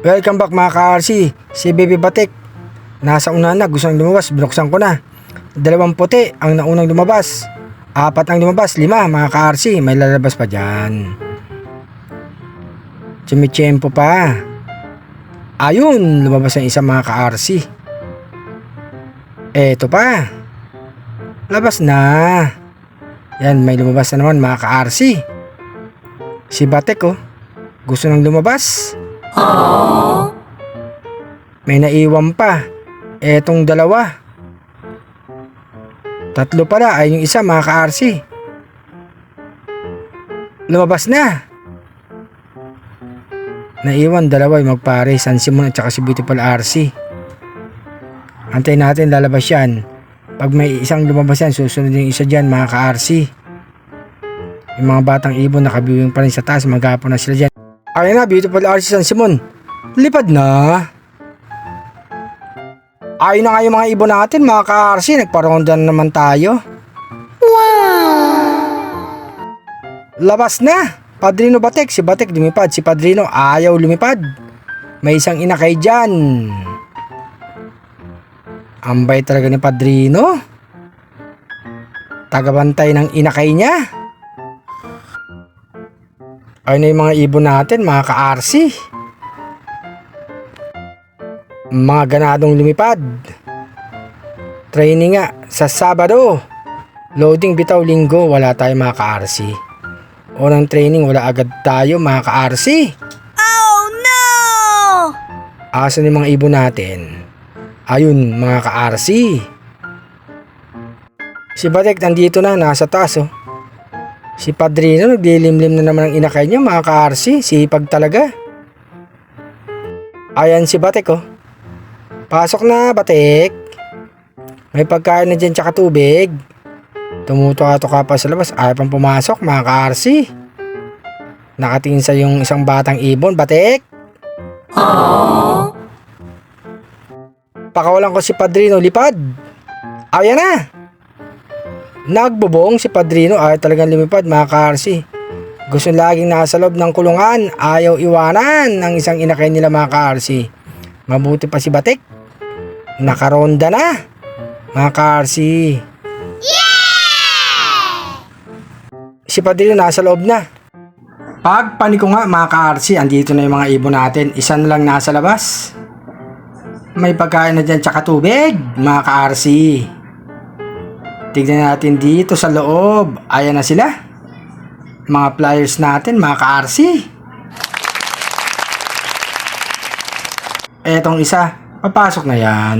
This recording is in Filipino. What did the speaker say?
Welcome back mga ka-RC. Si Baby Batik nasa una na, gusto nang lumabas, binuksan ko na. 2 puti ang naunang lumabas, 4 ang lumabas, 5 mga ka-RC. May lalabas pa dyan, tsumitsyempo pa. Ayun, lumabas ang isa mga ka-RC. Eto pa, labas na. Yan, may lumabas na naman mga ka-RC. Si Batik gusto nang lumabas. Aww. May naiwan pa. Etong 2. 3 pala, ay yung isa mga ka-RC. Lumabas na. Naiwan 2 yung magpare, San Simon at saka si Beautiful RC. Antayin natin, lalabas yan. Pag may isang lumabas yan, susunod yung isa dyan mga ka-RC. Yung mga batang ibon nakabiwing pa rin sa taas, maghapon na sila dyan. Ayun na, Beautiful RC San Simon. Lipad na. Ayun na nga yung mga ibon natin mga ka-RC. Nagparonda na naman tayo. Wow! Labas na. Padrino Batik. Si Batik lumipad. Si Padrino ayaw lumipad. May isang inakay dyan. Ambay talaga ni Padrino. Tagabantay ng inakay niya. Ayun na yung mga ibon natin mga ka-RC. Mga ganadong lumipad. Training nga sa Sabado. Loading bitaw Linggo. Wala tayo mga ka-RC. Unang training wala agad tayo mga ka-RC. Oh no! Asan yung mga ibon natin? Ayun mga ka-RC. Si Batik nandito na, nasa taas Si Padrino naglilimlim na naman ang inakay niya mga ka-RC. Sipag talaga. Ayan si Batik Pasok na Batik. May pagkain na dyan tsaka tubig. Tumutuka-tuka pa sa labas. Ayaw pang pumasok mga ka-RC. Nakatingin sa yung isang batang ibon. Batik. Aww. Pakawalan ko si Padrino, lipad. Ayan na. Nagbubong si Padrino, ayaw talagang lumipad mga ka-RC. Gusto laging nasa loob ng kulungan, ayaw iwanan ng isang inakay nila mga ka-RC. Mabuti pa si Batik. Nakaronda na mga ka-RC. Si Padrino nasa loob na. Pagpaniko nga mga ka-RC, andito na yung mga ibon natin. Isa na lang nasa labas. May pagkain na dyan tsaka tubig mga ka-RC. Tignan natin dito sa loob. Ayan na sila. Mga flyers natin mga ka-RC. Etong isa, papasok na yan.